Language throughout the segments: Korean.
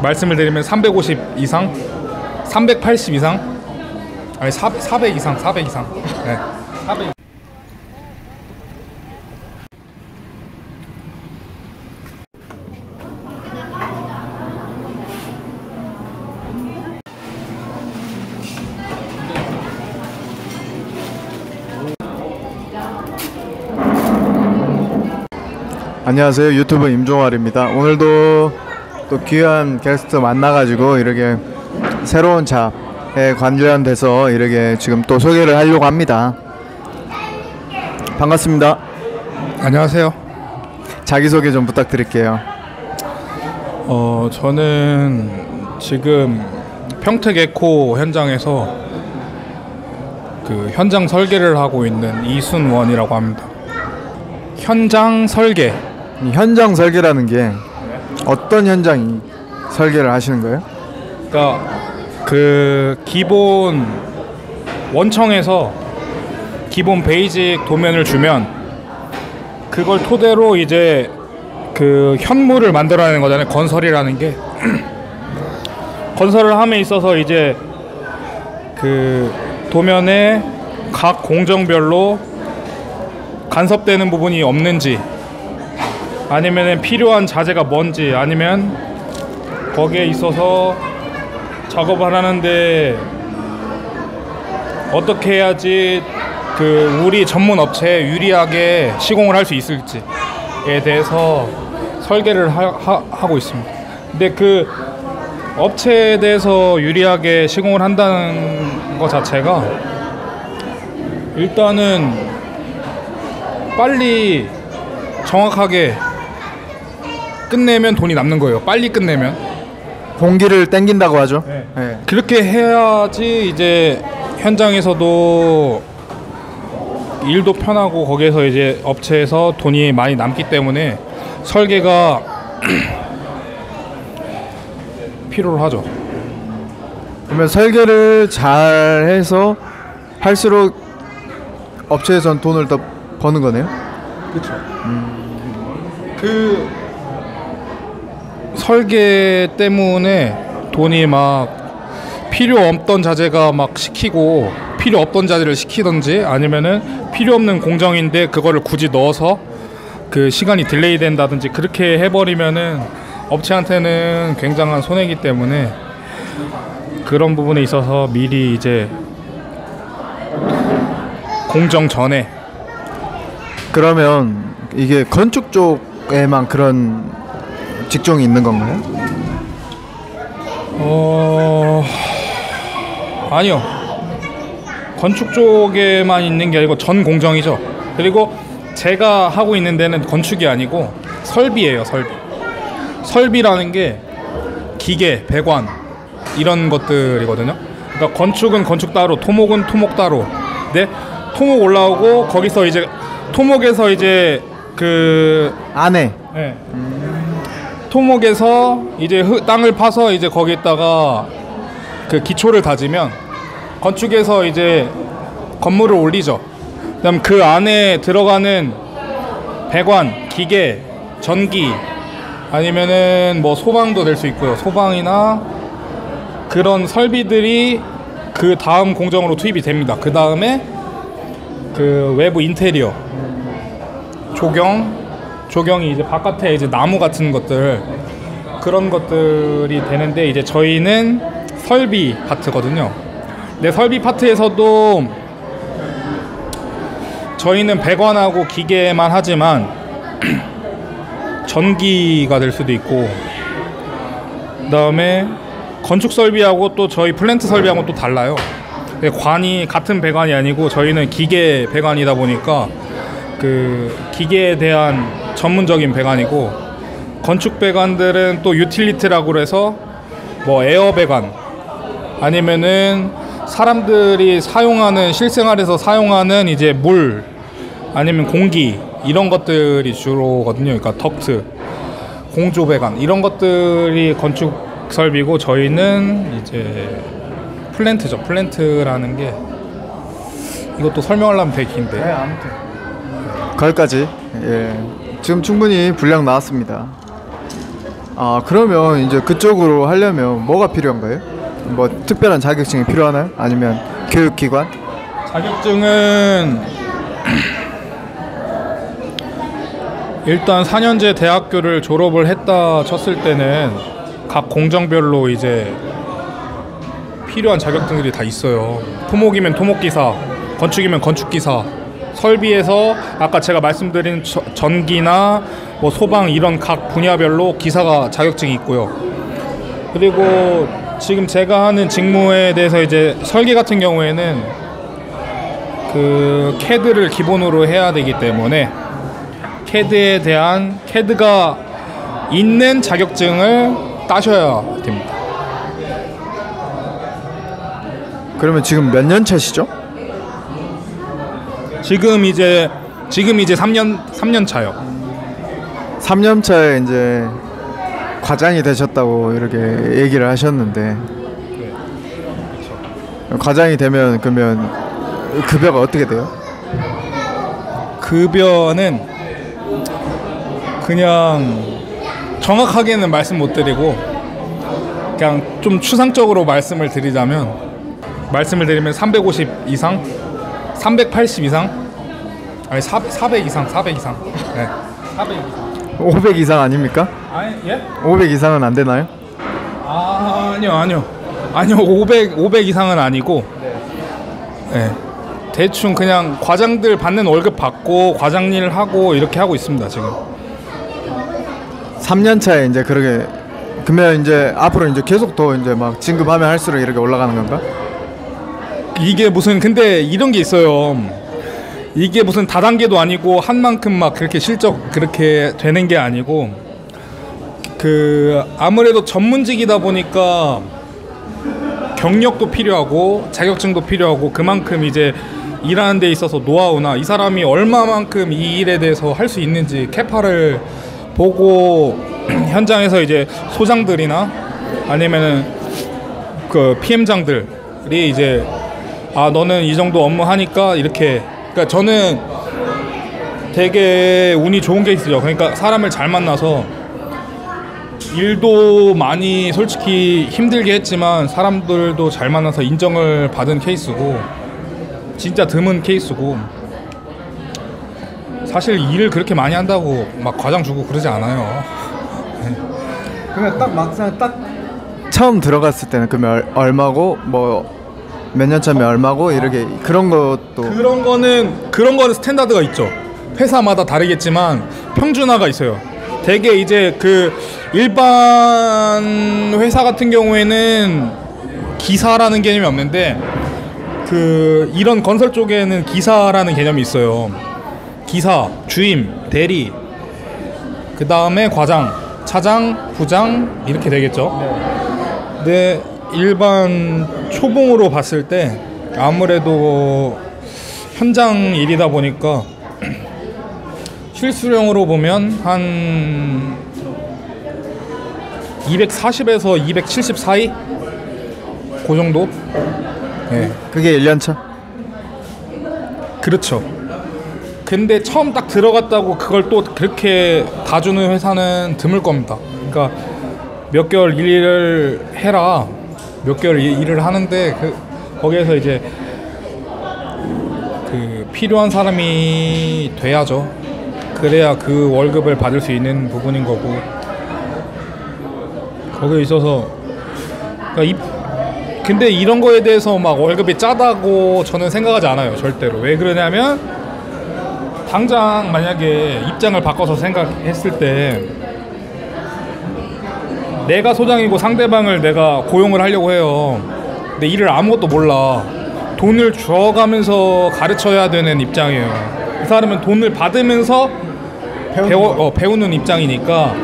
말씀을 드리면 350 이상, 380 이상, 아니 400 이상, 400 이상. 네. 400. 안녕하세요, 유튜브 임종활입니다. 오늘도 또 귀한 게스트 만나가지고 이렇게 새로운 잡에 관련돼서 이렇게 지금 또 소개를 하려고 합니다. 반갑습니다. 안녕하세요. 자기소개 좀 부탁드릴게요. 저는 지금 평택에코 현장에서 그 현장 설계를 하고 있는 이순원이라고 합니다. 현장 설계. 현장 설계라는 게 어떤 현장이 설계를 하시는 거예요? 그러니까 그 기본 원청에서 기본 베이직 도면을 주면 그걸 토대로 이제 그 현물을 만들어내는 거잖아요. 건설이라는 게 건설을 함에 있어서 이제 그 도면에 각 공정별로 간섭되는 부분이 없는지, 아니면 필요한 자재가 뭔지, 아니면 거기에 있어서 작업을 하는데 어떻게 해야지 그 우리 전문 업체에 유리하게 시공을 할 수 있을지에 대해서 설계를 하고 있습니다. 근데 그 업체에 대해서 유리하게 시공을 한다는 것 자체가 일단은 빨리 정확하게 끝내면 돈이 남는 거예요. 빨리 끝내면 공기를 땡긴다고 하죠. 네. 네. 그렇게 해야지 이제 현장에서도 일도 편하고 거기에서 이제 업체에서 돈이 많이 남기 때문에 설계가 필요로 하죠. 그러면 설계를 잘해서 할수록 업체에선 돈을 더 버는 거네요? 그렇죠. 그 설계 때문에 돈이 막 필요 없던 자재가 막 시키고 필요 없던 자재를 시키던지, 아니면은 필요 없는 공정인데 그거를 굳이 넣어서 그 시간이 딜레이 된다든지 그렇게 해버리면은 업체한테는 굉장한 손해이기 때문에 그런 부분에 있어서 미리 이제 공정 전에. 그러면 이게 건축 쪽에만 그런 직종이 있는 건가요? 아니요. 건축 쪽에만 있는 게 아니고 전 공정이죠. 그리고 제가 하고 있는 데는 건축이 아니고 설비예요. 설비라는 게 기계, 배관 이런 것들이거든요. 그러니까 건축은 건축 따로, 토목은 토목 따로. 근데 토목 올라오고 거기서 이제 토목에서 이제 그 안에. 네. 토목에서 이제 땅을 파서 이제 거기에다가 그 기초를 다지면 건축에서 이제 건물을 올리죠. 그다음 그 안에 들어가는 배관, 기계, 전기, 아니면은 뭐 소방도 될 수 있고요. 소방이나 그런 설비들이 그 다음 공정으로 투입이 됩니다. 그 다음에 그 외부 인테리어 조경이 이제 바깥에 이제 나무 같은 것들, 그런 것들이 되는데 이제 저희는 설비 파트거든요. 근데 설비 파트에서도 저희는 배관하고 기계만 하지만 전기가 될 수도 있고, 그 다음에 건축 설비하고 또 저희 플랜트 설비하고 또 달라요. 관이 같은 배관이 아니고 저희는 기계 배관이다 보니까 그 기계에 대한 전문적인 배관이고, 건축 배관들은 또 유틸리티라고 해서 뭐 에어 배관, 아니면은 사람들이 사용하는, 실생활에서 사용하는 이제 물 아니면 공기, 이런 것들이 주로거든요. 그러니까 덕트, 공조 배관, 이런 것들이 건축 설비고, 저희는 이제 플랜트죠. 플랜트라는 게 이것도 설명하려면 되게 긴데. 네, 아무튼 거기까지. 예. 지금 충분히 분량 나왔습니다. 아, 그러면 이제 그쪽으로 하려면 뭐가 필요한가요? 뭐 특별한 자격증이 필요하나요? 아니면 교육기관? 자격증은 일단 4년제 대학교를 졸업을 했다 쳤을 때는 각 공정별로 이제 필요한 자격증들이 다 있어요. 토목이면 토목기사, 건축이면 건축기사, 설비에서 아까 제가 말씀드린 전기나 뭐 소방 이런 각 분야별로 기사가 자격증이 있고요. 그리고 지금 제가 하는 직무에 대해서 이제 설계 같은 경우에는 그 CAD를 기본으로 해야 되기 때문에 CAD에 대한 CAD가 있는 자격증을 따셔야 됩니다. 그러면 지금 몇 년 차시죠? 지금 이제 3년 차요. 3년 차에 이제 과장이 되셨다고 이렇게 얘기를 하셨는데, 네. 과장이 되면 그러면 급여가 어떻게 돼요? 급여는 그냥 정확하게는 말씀 못 드리고 그냥 좀 추상적으로 말씀을 드리면 350 이상, 380 이상, 아니 400 이상. 네. 400 이상. 500 이상 아닙니까? 아니 예? 500 이상은 안 되나요? 아니요. 500 이상은 아니고. 네. 대충 그냥 과장들 받는 월급 받고 과장 일 하고 이렇게 하고 있습니다 지금. 3년 차에 이제 그러게 그러면 이제 앞으로 이제 계속 더 이제 막 진급하면 할수록 이렇게 올라가는 건가? 이게 무슨 근데 이런 게 있어요. 이게 무슨 다단계도 아니고 한 만큼 막 그렇게 실적 그렇게 되는 게 아니고 그 아무래도 전문직이다 보니까 경력도 필요하고 자격증도 필요하고 그만큼 이제 일하는 데 있어서 노하우나 이 사람이 얼마만큼 이 일에 대해서 할 수 있는지 캐파를 보고 현장에서 이제 소장들이나 아니면은 그 PM장들이 이제 아 너는 이 정도 업무 하니까 이렇게 그러니까 저는 되게 운이 좋은 케이스죠. 그러니까 사람을 잘 만나서 일도 많이 솔직히 힘들게 했지만 사람들도 잘 만나서 인정을 받은 케이스고 진짜 드문 케이스고 사실 일을 그렇게 많이 한다고 막 과장 주고 그러지 않아요. 그러면 딱 막상 딱 처음 들어갔을 때는 그러면 얼마고 뭐 몇 년 차면 얼마고 이렇게 그런 것도 그런 거는 스탠다드가 있죠. 회사마다 다르겠지만 평준화가 있어요. 되게 이제 그 일반 회사 같은 경우에는 기사라는 개념이 없는데 그 이런 건설 쪽에는 기사라는 개념이 있어요. 기사, 주임, 대리, 그 다음에 과장, 차장, 부장 이렇게 되겠죠. 근데 일반 초봉으로 봤을 때 아무래도 현장 일이다 보니까 실수령으로 보면 한 240에서 270 사이? 그 정도? 네. 그게 1년 차? 그렇죠. 근데 처음 딱 들어갔다고 그걸 또 그렇게 다 주는 회사는 드물 겁니다. 그러니까 몇 개월 일을 해라. 몇 개월 일을 하는데 거기에서 이제 그 필요한 사람이 돼야죠. 그래야 그 월급을 받을 수 있는 부분인 거고 거기에 있어서 그러니까 근데 이런 거에 대해서 막 월급이 짜다고 저는 생각하지 않아요. 절대로. 왜 그러냐면 당장 만약에 입장을 바꿔서 생각했을 때 내가 소장이고 상대방을 내가 고용을 하려고 해요. 근데 일을 아무것도 몰라. 돈을 줘가면서 가르쳐야 되는 입장이에요. 그 사람은 돈을 받으면서 배우는 입장이니까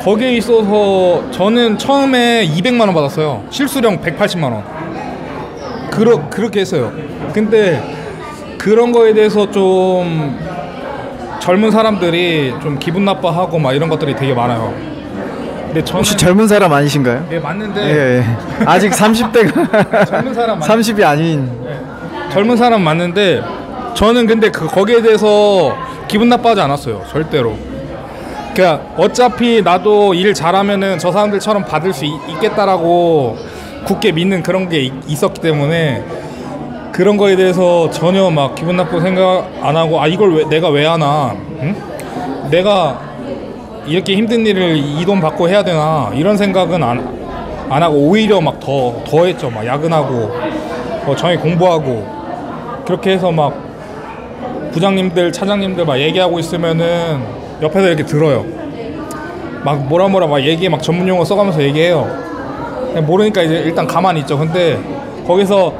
거기에 있어서 저는 처음에 200만 원 받았어요. 실수령 180만 원. 그렇게 했어요. 근데 그런 거에 대해서 좀 젊은 사람들이 좀 기분 나빠하고 막 이런 것들이 되게 많아요. 근데 저는 혹시 젊은 사람 아니신가요? 네, 맞는데 예. 아직 30대가 젊은 사람 30이 아닌 젊은 사람 맞는데 저는 근데 거기에 대해서 기분 나빠하지 않았어요. 절대로. 그러니까 어차피 나도 일 잘하면은 저 사람들처럼 받을 수 있겠다라고 굳게 믿는 그런 게 있었기 때문에 그런 거에 대해서 전혀 막 기분 나쁘고 생각 안 하고 아 이걸 내가 왜 하나? 응? 내가 이렇게 힘든 일을 이 돈 받고 해야 되나? 이런 생각은 안 하고 오히려 막 더 했죠. 막 야근하고 저녁에 공부하고 그렇게 해서 막 부장님들, 차장님들 막 얘기하고 있으면은 옆에서 이렇게 들어요. 막 뭐라 막 얘기해 막 전문 용어 써가면서 얘기해요. 모르니까 이제 일단 가만히 있죠. 근데 거기서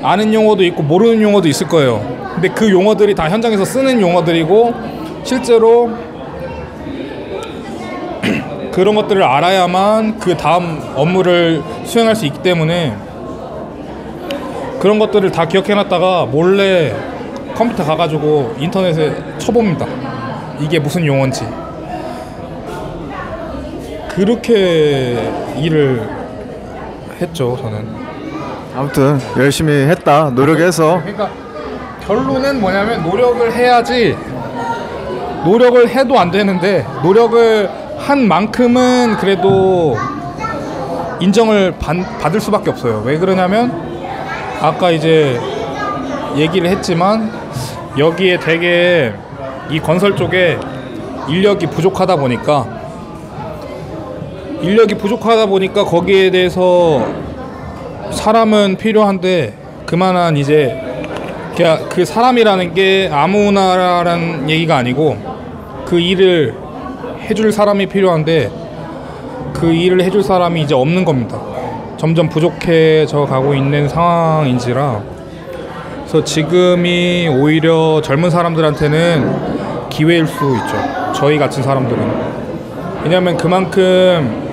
아는 용어도 있고 모르는 용어도 있을 거예요. 근데 그 용어들이 다 현장에서 쓰는 용어들이고 실제로 그런 것들을 알아야만 그 다음 업무를 수행할 수 있기 때문에 그런 것들을 다 기억해놨다가 몰래 컴퓨터 가가지고 인터넷에 쳐봅니다. 이게 무슨 용어인지. 그렇게 일을 했죠, 저는. 아무튼 열심히 했다. 노력해서. 그러니까 결론은 뭐냐면 노력을 해야지. 노력을 해도 안 되는데 노력을 한 만큼은 그래도 인정을 받을 수밖에 없어요. 왜 그러냐면 아까 이제 얘기를 했지만 여기에 되게 이 건설 쪽에 인력이 부족하다 보니까 거기에 대해서 사람은 필요한데 그만한 이제 그 사람이라는 게 아무나라는 얘기가 아니고 그 일을 해줄 사람이 필요한데 그 일을 해줄 사람이 이제 없는 겁니다. 점점 부족해져 가고 있는 상황인지라 그래서 지금이 오히려 젊은 사람들한테는 기회일 수 있죠. 저희 같은 사람들은. 왜냐하면 그만큼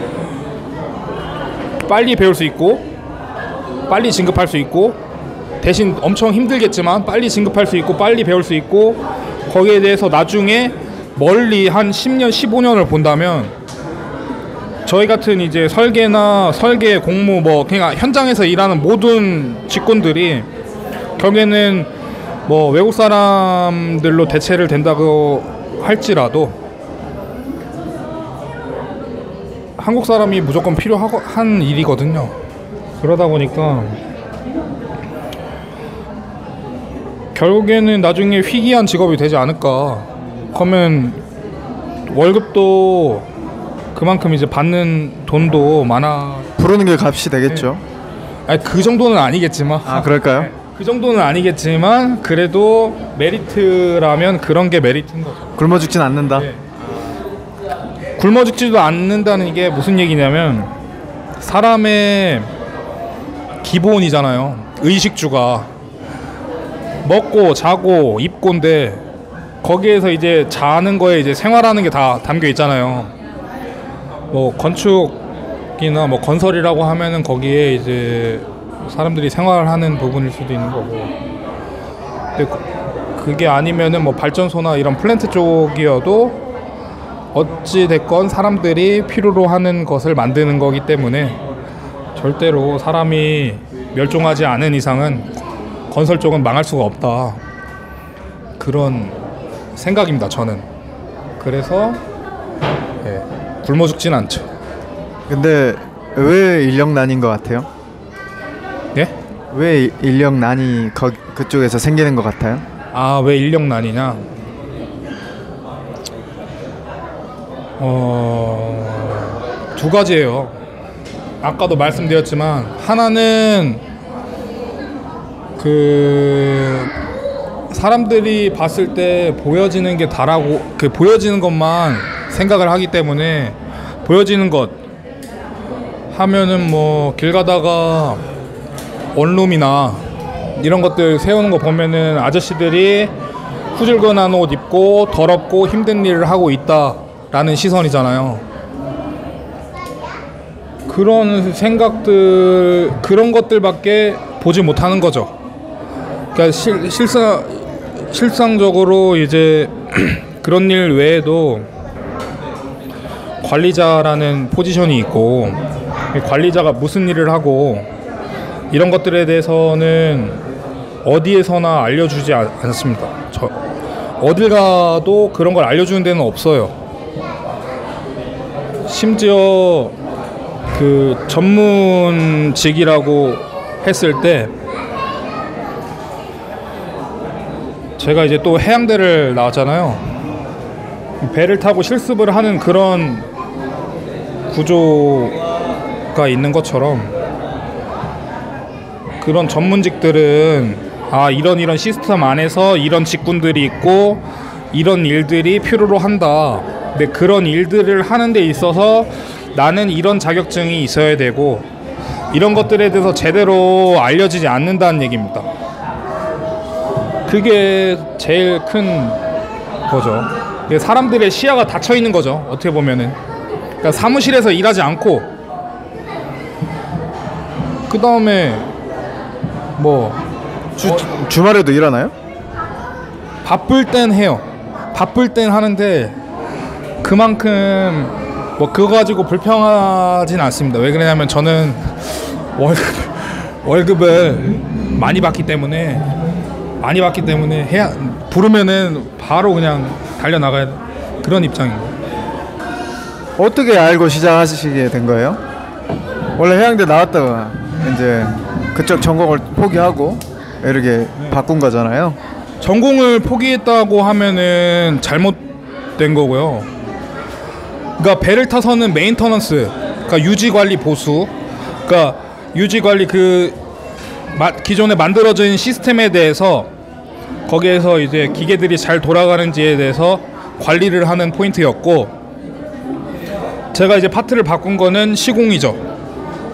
빨리 배울 수 있고 빨리 진급할 수 있고 대신 엄청 힘들겠지만 빨리 진급할 수 있고 빨리 배울 수 있고 거기에 대해서 나중에 멀리 한 10년, 15년을 본다면 저희 같은 이제 설계 공무 그냥 현장에서 일하는 모든 직군들이 결국에는 외국 사람들로 대체를 된다고 할지라도 한국 사람이 무조건 필요한 일이거든요. 그러다 보니까 결국에는 나중에 희귀한 직업이 되지 않을까. 그러면 월급도 그만큼 이제 받는 돈도 많아. 부르는 게 값이 되겠죠. 네. 아니, 그 정도는 아니겠지만. 아, 그럴까요? 네. 그 정도는 아니겠지만 그래도 메리트라면 그런 게 메리트인 거죠. 굶어 죽진 않는다. 네. 굶어 죽지도 않는다는 게 무슨 얘기냐면 사람의 기본이잖아요. 의식주가 먹고 자고 입고인데 거기에서 이제 자는 거에 이제 생활하는 게 다 담겨 있잖아요. 건축이나 건설이라고 하면은 거기에 이제 사람들이 생활하는 부분일 수도 있는 거고. 근데 그게 아니면은 발전소나 이런 플랜트 쪽이어도 어찌 됐건 사람들이 필요로 하는 것을 만드는 거기 때문에 절대로 사람이 멸종하지 않은 이상은 건설 쪽은 망할 수가 없다. 그런 생각입니다, 저는. 그래서 굶어 죽진 않죠. 근데 왜 인력난인 것 같아요? 예? 왜 인력난이 그쪽에서 생기는 것 같아요? 아, 왜 인력난이냐? 두 가지예요. 아까도 말씀드렸지만 하나는 사람들이 봤을 때 보여지는 게 다라고 보여지는 것만 생각을 하기 때문에 보여지는 것 하면은 길 가다가 원룸이나 이런 것들 세우는 거 보면은 아저씨들이 후줄근한 옷 입고 더럽고 힘든 일을 하고 있다라는 시선이잖아요. 그런 생각들, 그런 것들밖에 보지 못하는 거죠. 그러니까 실상적으로 이제 그런 일 외에도 관리자라는 포지션이 있고 관리자가 무슨 일을 하고 이런 것들에 대해서는 어디에서나 알려주지 않습니다. 어딜 가도 그런 걸 알려주는 데는 없어요. 심지어 그 전문직이라고 했을 때 제가 이제 또 해양대를 나왔잖아요. 배를 타고 실습을 하는 그런 구조가 있는 것처럼 그런 전문직들은 이런 시스템 안에서 이런 직군들이 있고 이런 일들이 필요로 한다. 근데 그런 일들을 하는 데 있어서 나는 이런 자격증이 있어야 되고 이런 것들에 대해서 제대로 알려지지 않는다는 얘기입니다. 그게 제일 큰 거죠. 사람들의 시야가 닫혀 있는 거죠. 어떻게 보면은. 그러니까 사무실에서 일하지 않고 그 다음에 뭐 주말에도 일하나요? 바쁠 땐 해요. 바쁠 땐 하는데 그만큼 뭐 그거 가지고 불평하진 않습니다. 왜 그러냐면 저는 월급을 많이 받기 때문에 부르면은 바로 그냥 달려나가야 그런 입장입니다. 어떻게 알고 시작하시게 된 거예요? 원래 해양대 나왔다가 이제 그쪽 전공을 포기하고 이렇게 바꾼 거잖아요. 전공을 포기했다고 하면은 잘못된 거고요. 그러니까 배를 타서는 메인터넌스, 그러니까 유지 관리 보수, 그러니까 유지 관리 기존에 만들어진 시스템에 대해서 거기에서 이제 기계들이 잘 돌아가는지에 대해서 관리를 하는 포인트였고, 제가 이제 파트를 바꾼 거는 시공이죠.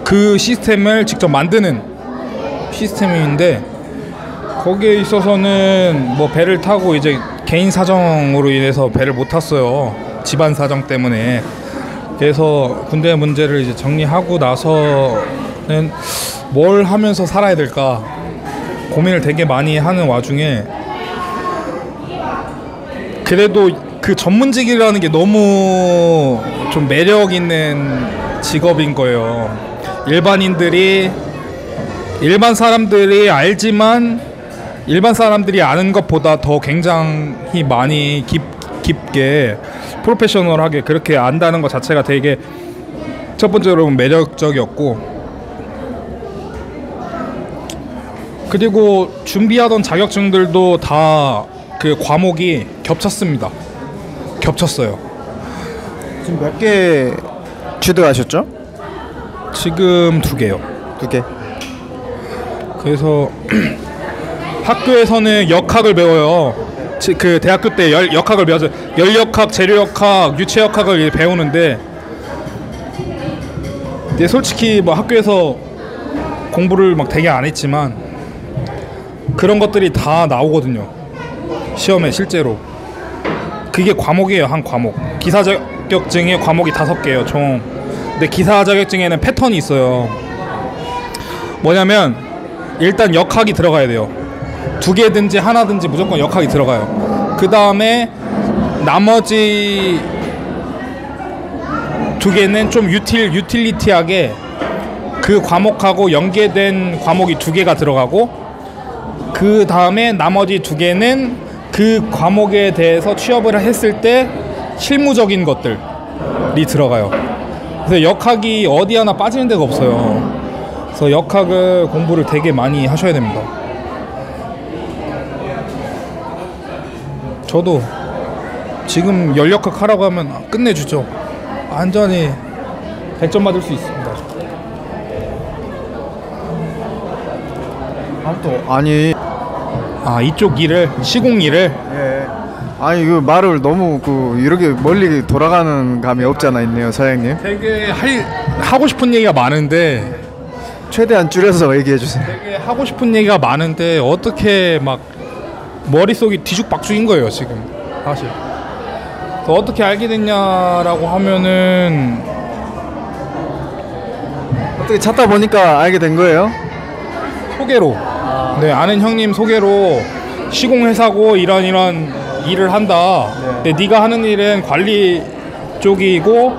그 시스템을 직접 만드는 시스템인데 거기에 있어서는 뭐 배를 타고 이제 개인 사정으로 인해서 배를 못 탔어요. 집안 사정 때문에. 그래서 군대 문제를 이제 정리하고 나서는 뭘 하면서 살아야 될까 고민을 되게 많이 하는 와중에 그래도 그 전문직이라는 게 너무 좀 매력 있는 직업인 거예요. 일반 사람들이 알지만 일반 사람들이 아는 것보다 더 굉장히 많이 깊게 프로페셔널하게 그렇게 안다는 것 자체가 되게 첫 번째로 매력적이었고, 그리고 준비하던 자격증들도 다 그 과목이 겹쳤어요. 지금 몇 개 취득하셨죠? 지금 2개요. 2개. 그래서 학교에서는 역학을 배워요. 그 대학교 때 역학을 배워서 열역학, 재료역학, 유체역학을 배우는데, 근데 솔직히 뭐 학교에서 공부를 막 되게 안 했지만 그런 것들이 다 나오거든요. 시험에 실제로. 그게 과목이에요. 한 과목. 기사 자격증에 과목이 5개예요 총. 근데 기사 자격증에는 패턴이 있어요. 뭐냐면 일단 역학이 들어가야 돼요. 2개든지 하나든지 무조건 역학이 들어가요. 그 다음에 나머지 2개는 좀 유틸리티하게 그 과목하고 연계된 과목이 2개가 들어가고, 그 다음에 나머지 2개는 그 과목에 대해서 취업을 했을 때 실무적인 것들이 들어가요. 그래서 역학이 어디 하나 빠지는 데가 없어요. 그래서 역학을 공부를 되게 많이 하셔야 됩니다. 저도 지금 열역학 하라고 하면 끝내주죠. 완전히 100점 받을 수 있습니다. 아니 이쪽 일을, 시공 일을. 예. 아니 그 말을 너무 이렇게 멀리 돌아가는 감이 없잖아 있네요, 사장님. 되게 하고 싶은 얘기가 많은데 최대한 줄여서 얘기해 주세요. 되게 하고 싶은 얘기가 많은데 어떻게 막 머릿속이 뒤죽박죽인 거예요 지금 사실. 어떻게 알게 됐냐라고 하면은 어떻게 찾다 보니까 알게 된 거예요? 소개로. 네, 아는 형님 소개로 시공회사고 이런 일을 한다. 근데 네가 하는 일은 관리 쪽이고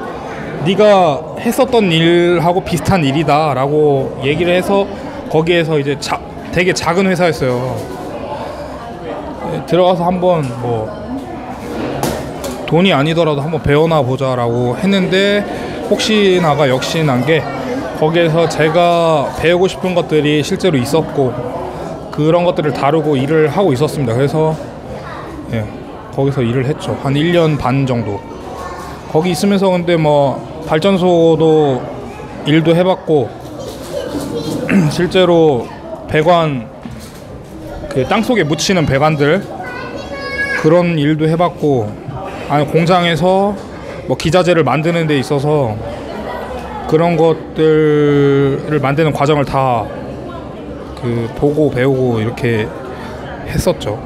네가 했었던 일하고 비슷한 일이다 라고 얘기를 해서 거기에서 이제 되게 작은 회사였어요. 네, 들어가서 한번 뭐 돈이 아니더라도 한번 배워나 보자 라고 했는데 혹시나가 역시난 게 거기에서 제가 배우고 싶은 것들이 실제로 있었고 그런 것들을 다루고 일을 하고 있었습니다. 그래서 예, 거기서 일을 했죠. 한 1년 반 정도. 거기 있으면서 근데 뭐 발전소도 일도 해봤고 실제로 배관 그 땅속에 묻히는 배관들 그런 일도 해봤고 아니 공장에서 뭐 기자재를 만드는 데 있어서 그런 것들을 만드는 과정을 다 그 보고 배우고 이렇게 했었죠.